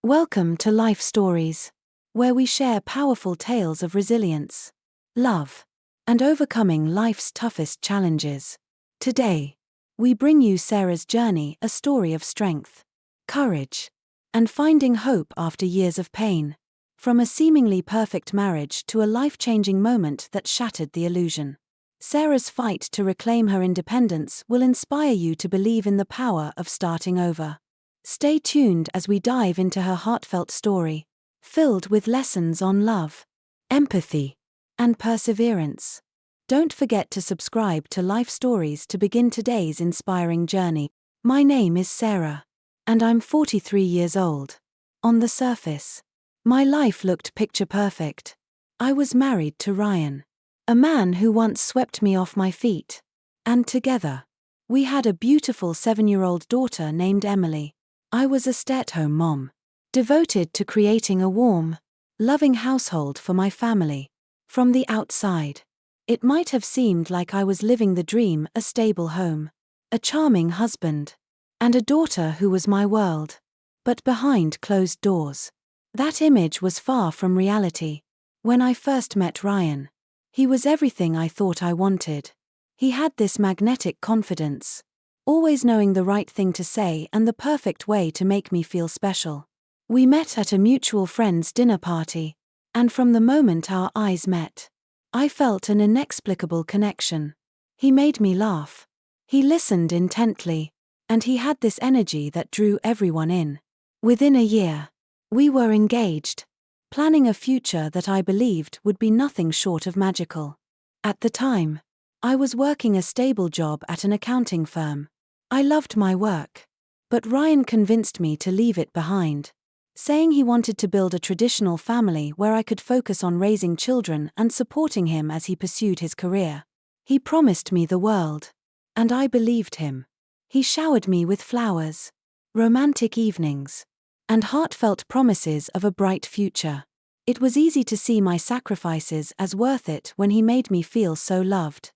Welcome to Life Stories, where we share powerful tales of resilience, love, and overcoming life's toughest challenges. Today, we bring you Sarah's journey, a story of strength, courage, and finding hope after years of pain. From a seemingly perfect marriage to a life-changing moment that shattered the illusion. Sarah's fight to reclaim her independence will inspire you to believe in the power of starting over. Stay tuned as we dive into her heartfelt story, filled with lessons on love, empathy, and perseverance. Don't forget to subscribe to Life Stories to begin today's inspiring journey. My name is Sarah, and I'm 43 years old. On the surface, my life looked picture perfect. I was married to Ryan, a man who once swept me off my feet, and together, we had a beautiful 7-year-old daughter named Emily. I was a stay-at-home mom, devoted to creating a warm, loving household for my family. From the outside, it might have seemed like I was living the dream: a stable home, a charming husband, and a daughter who was my world. But behind closed doors, that image was far from reality. When I first met Ryan, he was everything I thought I wanted. He had this magnetic confidence, always knowing the right thing to say and the perfect way to make me feel special. We met at a mutual friend's dinner party, and from the moment our eyes met, I felt an inexplicable connection. He made me laugh. He listened intently, and he had this energy that drew everyone in. Within a year, we were engaged, planning a future that I believed would be nothing short of magical. At the time, I was working a stable job at an accounting firm. I loved my work, but Ryan convinced me to leave it behind, saying he wanted to build a traditional family where I could focus on raising children and supporting him as he pursued his career. He promised me the world, and I believed him. He showered me with flowers, romantic evenings, and heartfelt promises of a bright future. It was easy to see my sacrifices as worth it when he made me feel so loved.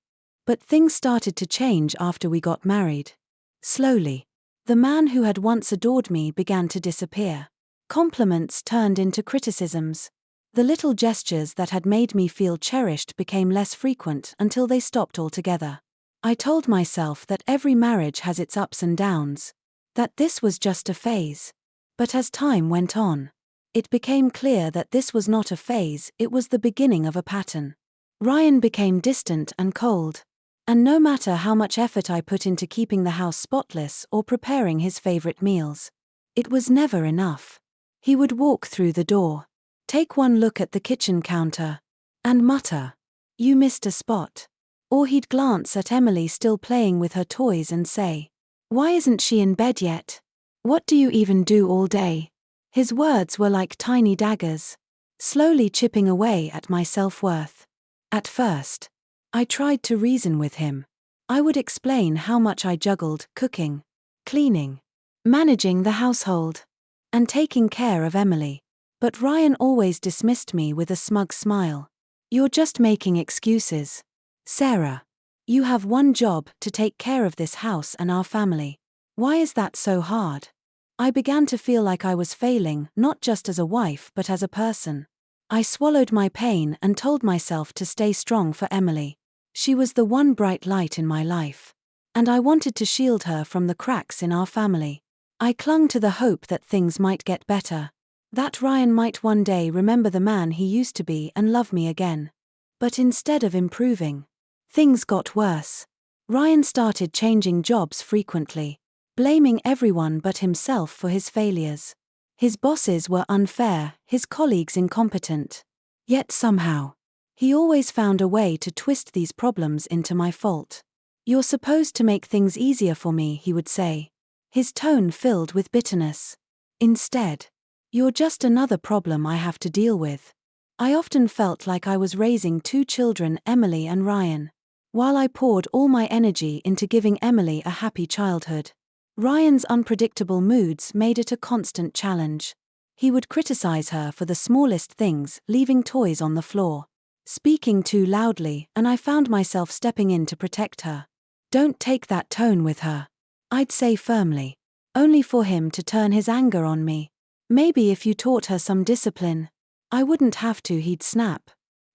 But things started to change after we got married. Slowly, the man who had once adored me began to disappear. Compliments turned into criticisms. The little gestures that had made me feel cherished became less frequent until they stopped altogether. I told myself that every marriage has its ups and downs, that this was just a phase. But as time went on, it became clear that this was not a phase, it was the beginning of a pattern. Ryan became distant and cold. And no matter how much effort I put into keeping the house spotless or preparing his favorite meals, it was never enough. He would walk through the door, take one look at the kitchen counter, and mutter, "You missed a spot." Or he'd glance at Emily still playing with her toys and say, "Why isn't she in bed yet? What do you even do all day?" His words were like tiny daggers, slowly chipping away at my self-worth. At first, I tried to reason with him. I would explain how much I juggled cooking, cleaning, managing the household, and taking care of Emily. But Ryan always dismissed me with a smug smile. "You're just making excuses. Sarah, you have one job: to take care of this house and our family. Why is that so hard?" I began to feel like I was failing, not just as a wife but as a person. I swallowed my pain and told myself to stay strong for Emily. She was the one bright light in my life, and I wanted to shield her from the cracks in our family. I clung to the hope that things might get better, that Ryan might one day remember the man he used to be and love me again. But instead of improving, things got worse. Ryan started changing jobs frequently, blaming everyone but himself for his failures. His bosses were unfair, his colleagues incompetent. Yet somehow, he always found a way to twist these problems into my fault. "You're supposed to make things easier for me," he would say, his tone filled with bitterness. "Instead, you're just another problem I have to deal with." I often felt like I was raising two children, Emily and Ryan. While I poured all my energy into giving Emily a happy childhood, Ryan's unpredictable moods made it a constant challenge. He would criticize her for the smallest things, leaving toys on the floor, speaking too loudly, and I found myself stepping in to protect her. "Don't take that tone with her," I'd say firmly, only for him to turn his anger on me. Maybe if you taught her some discipline, I wouldn't have to, he'd snap.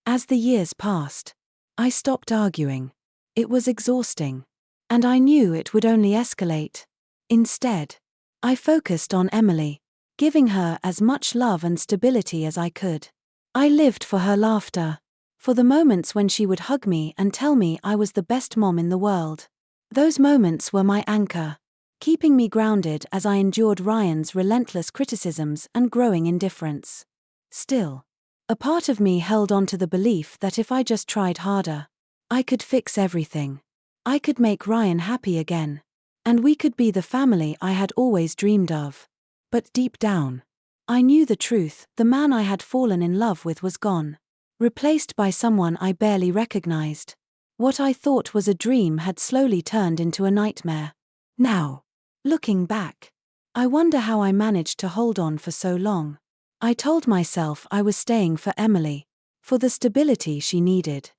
As the years passed, I stopped arguing. It was exhausting. And I knew it would only escalate. Instead, I focused on Emily, giving her as much love and stability as I could. I lived for her laughter, for the moments when she would hug me and tell me I was the best mom in the world. Those moments were my anchor, keeping me grounded as I endured Ryan's relentless criticisms and growing indifference. Still, a part of me held on to the belief that if I just tried harder, I could fix everything. I could make Ryan happy again. And we could be the family I had always dreamed of. But deep down, I knew the truth: the man I had fallen in love with was gone, replaced by someone I barely recognized. What I thought was a dream had slowly turned into a nightmare. Now, looking back, I wonder how I managed to hold on for so long. I told myself I was staying for Emily, for the stability she needed.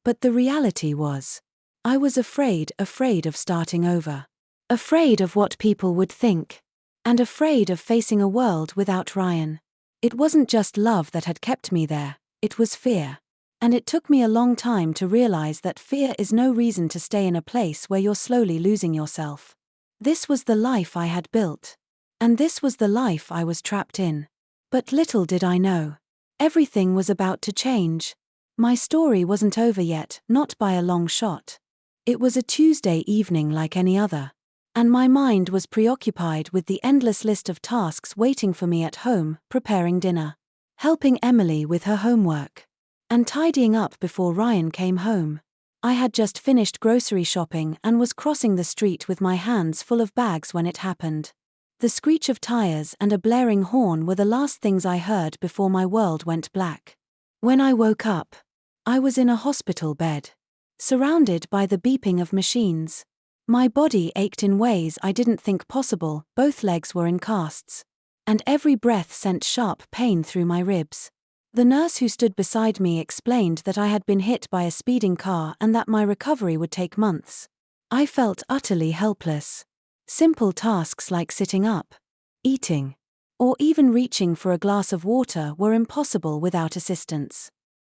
But the reality was, I was afraid of starting over. Afraid of what people would think. And afraid of facing a world without Ryan. It wasn't just love that had kept me there, it was fear. And it took me a long time to realize that fear is no reason to stay in a place where you're slowly losing yourself. This was the life I had built. And this was the life I was trapped in. But little did I know, everything was about to change. My story wasn't over yet, not by a long shot. It was a Tuesday evening like any other. And my mind was preoccupied with the endless list of tasks waiting for me at home: preparing dinner, helping Emily with her homework, and tidying up before Ryan came home. I had just finished grocery shopping and was crossing the street with my hands full of bags when it happened. The screech of tires and a blaring horn were the last things I heard before my world went black. When I woke up, I was in a hospital bed, surrounded by the beeping of machines. My body ached in ways I didn't think possible, both legs were in casts. And every breath sent sharp pain through my ribs. The nurse who stood beside me explained that I had been hit by a speeding car and that my recovery would take months. I felt utterly helpless. Simple tasks like sitting up, eating, or even reaching for a glass of water were impossible without assistance.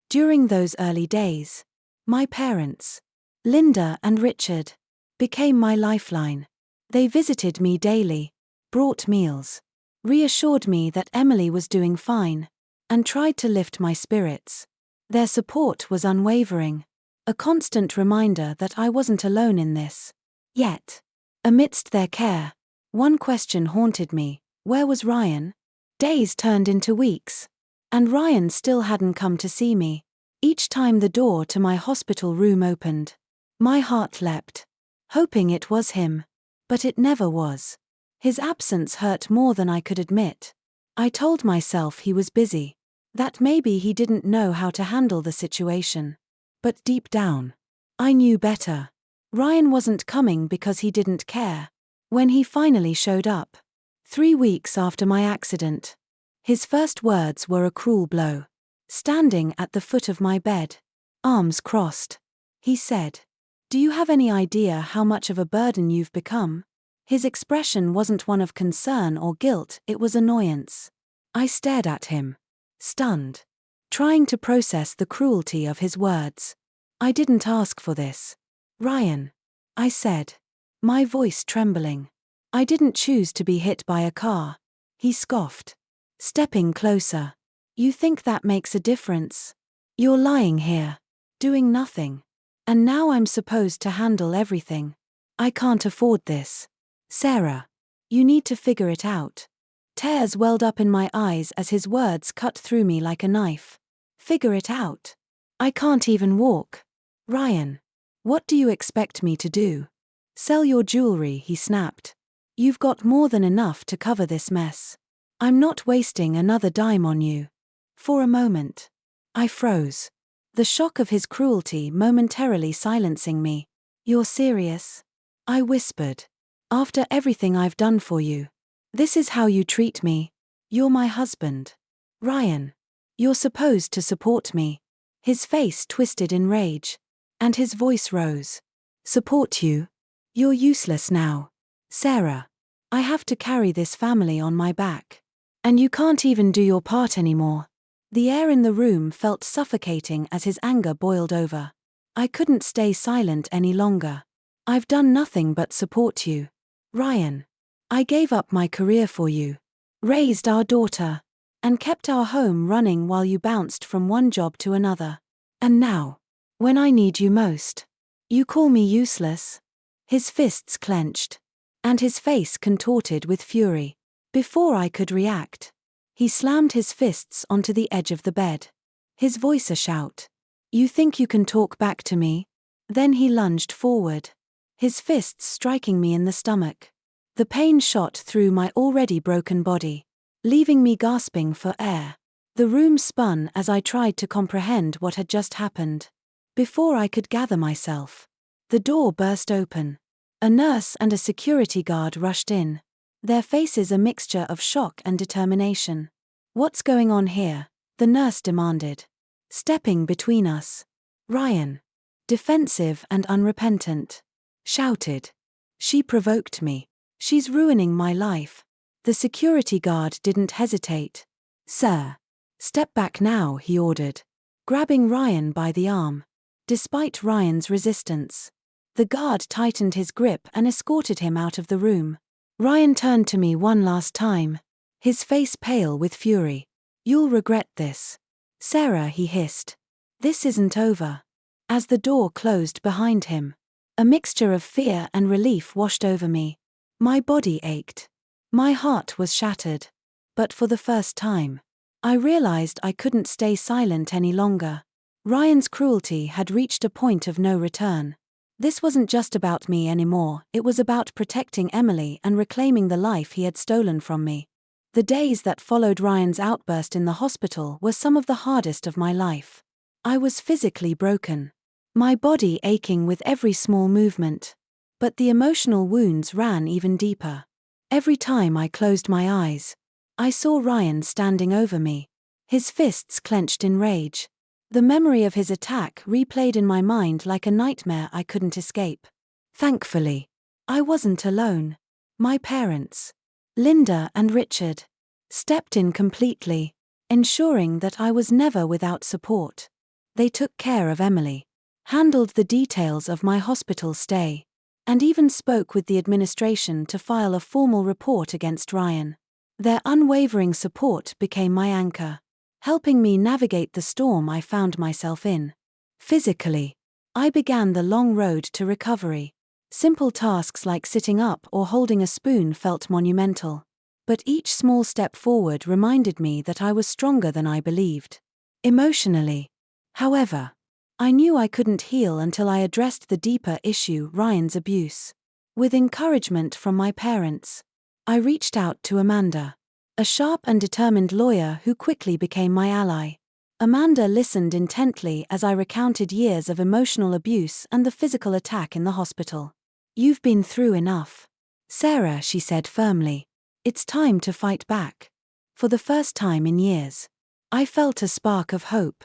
During those early days, my parents, Linda and Richard, became my lifeline. They visited me daily, brought meals, reassured me that Emily was doing fine, and tried to lift my spirits. Their support was unwavering, a constant reminder that I wasn't alone in this. Yet, amidst their care, one question haunted me: where was Ryan? Days turned into weeks, and Ryan still hadn't come to see me. Each time the door to my hospital room opened, my heart leapt, hoping it was him. But it never was. His absence hurt more than I could admit. I told myself he was busy, that maybe he didn't know how to handle the situation. But deep down, I knew better. Ryan wasn't coming because he didn't care. When he finally showed up, 3 weeks after my accident, his first words were a cruel blow. Standing at the foot of my bed, arms crossed, he said, "Do you have any idea how much of a burden you've become?" His expression wasn't one of concern or guilt, it was annoyance. I stared at him, stunned, trying to process the cruelty of his words. "I didn't ask for this, Ryan," I said, my voice trembling. "I didn't choose to be hit by a car." He scoffed, stepping closer. "You think that makes a difference? You're lying here, doing nothing. And now I'm supposed to handle everything. I can't afford this. Sarah, you need to figure it out." Tears welled up in my eyes as his words cut through me like a knife. Figure it out? I can't even walk. Ryan, what do you expect me to do? Sell your jewelry, he snapped. You've got more than enough to cover this mess. I'm not wasting another dime on you. For a moment, I froze, the shock of his cruelty momentarily silencing me. "You're serious?" I whispered. "After everything I've done for you, this is how you treat me? You're my husband. Ryan, you're supposed to support me." His face twisted in rage, and his voice rose. "Support you? You're useless now. Sarah, I have to carry this family on my back. And you can't even do your part anymore. The air in the room felt suffocating as his anger boiled over. I couldn't stay silent any longer. I've done nothing but support you, Ryan. I gave up my career for you, raised our daughter, and kept our home running while you bounced from one job to another. And now, when I need you most, you call me useless? His fists clenched, and his face contorted with fury. Before I could react, he slammed his fists onto the edge of the bed, his voice a shout. You think you can talk back to me? Then he lunged forward, his fists striking me in the stomach. The pain shot through my already broken body, leaving me gasping for air. The room spun as I tried to comprehend what had just happened. Before I could gather myself, the door burst open. A nurse and a security guard rushed in, their faces a mixture of shock and determination. What's going on here? The nurse demanded, stepping between us. Ryan, defensive and unrepentant, shouted. She provoked me. She's ruining my life. The security guard didn't hesitate. Sir, step back now, he ordered, grabbing Ryan by the arm. Despite Ryan's resistance, the guard tightened his grip and escorted him out of the room. Ryan turned to me one last time, his face pale with fury. You'll regret this. Sarah, he hissed. This isn't over. As the door closed behind him, a mixture of fear and relief washed over me. My body ached. My heart was shattered. But for the first time, I realized I couldn't stay silent any longer. Ryan's cruelty had reached a point of no return. This wasn't just about me anymore, it was about protecting Emily and reclaiming the life he had stolen from me. The days that followed Ryan's outburst in the hospital were some of the hardest of my life. I was physically broken, my body aching with every small movement. But the emotional wounds ran even deeper. Every time I closed my eyes, I saw Ryan standing over me, his fists clenched in rage. The memory of his attack replayed in my mind like a nightmare I couldn't escape. Thankfully, I wasn't alone. My parents, Linda and Richard, stepped in completely, ensuring that I was never without support. They took care of Emily, handled the details of my hospital stay, and even spoke with the administration to file a formal report against Ryan. Their unwavering support became my anchor, helping me navigate the storm I found myself in. Physically, I began the long road to recovery. Simple tasks like sitting up or holding a spoon felt monumental. But each small step forward reminded me that I was stronger than I believed. Emotionally, however, I knew I couldn't heal until I addressed the deeper issue, Ryan's abuse. With encouragement from my parents, I reached out to Amanda, a sharp and determined lawyer who quickly became my ally. Amanda listened intently as I recounted years of emotional abuse and the physical attack in the hospital. You've been through enough, Sarah, she said firmly. It's time to fight back. For the first time in years, I felt a spark of hope.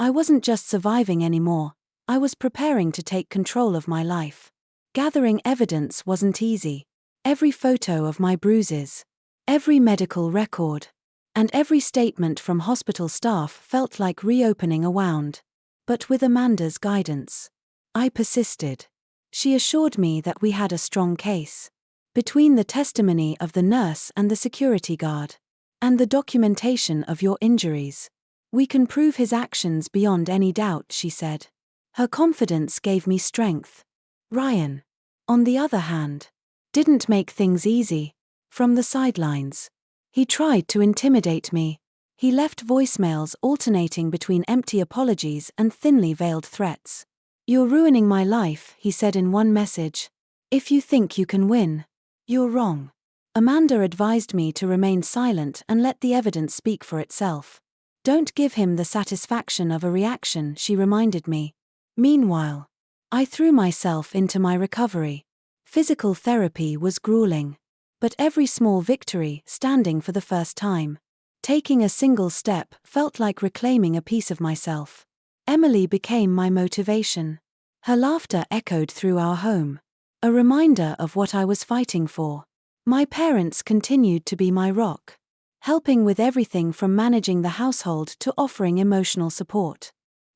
I wasn't just surviving anymore, I was preparing to take control of my life. Gathering evidence wasn't easy. Every photo of my bruises, every medical record, and every statement from hospital staff felt like reopening a wound. But with Amanda's guidance, I persisted. She assured me that we had a strong case. Between the testimony of the nurse and the security guard, and the documentation of your injuries, we can prove his actions beyond any doubt, she said. Her confidence gave me strength. Ryan, on the other hand, didn't make things easy. From the sidelines, he tried to intimidate me. He left voicemails alternating between empty apologies and thinly veiled threats. You're ruining my life, he said in one message. If you think you can win, you're wrong. Amanda advised me to remain silent and let the evidence speak for itself. Don't give him the satisfaction of a reaction, she reminded me. Meanwhile, I threw myself into my recovery. Physical therapy was grueling, but every small victory, standing for the first time, taking a single step, felt like reclaiming a piece of myself. Emily became my motivation. Her laughter echoed through our home, a reminder of what I was fighting for. My parents continued to be my rock. helping with everything from managing the household to offering emotional support.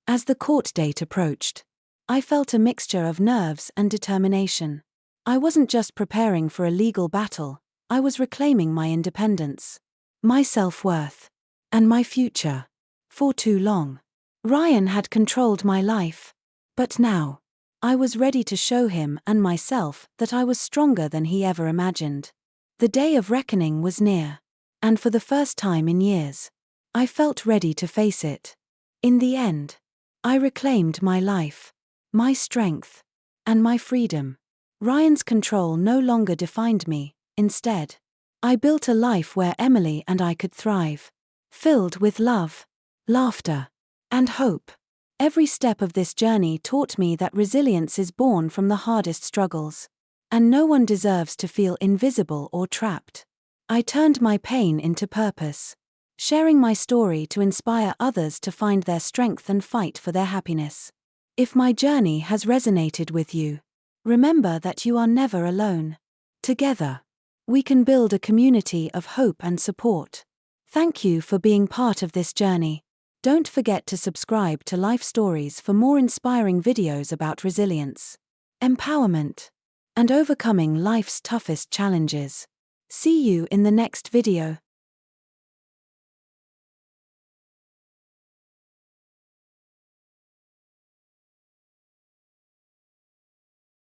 As the court date approached, I felt a mixture of nerves and determination. I wasn't just preparing for a legal battle, I was reclaiming my independence, my self-worth, and my future. For too long, Ryan had controlled my life. But now, I was ready to show him and myself that I was stronger than he ever imagined. The day of reckoning was near, and for the first time in years, I felt ready to face it. In the end, I reclaimed my life, my strength, and my freedom. Ryan's control no longer defined me. Instead, I built a life where Emily and I could thrive, filled with love, laughter, and hope. Every step of this journey taught me that resilience is born from the hardest struggles, and no one deserves to feel invisible or trapped. I turned my pain into purpose, sharing my story to inspire others to find their strength and fight for their happiness. If my journey has resonated with you, remember that you are never alone. Together, we can build a community of hope and support. Thank you for being part of this journey. Don't forget to subscribe to Life Stories for more inspiring videos about resilience, empowerment, and overcoming life's toughest challenges. See you in the next video.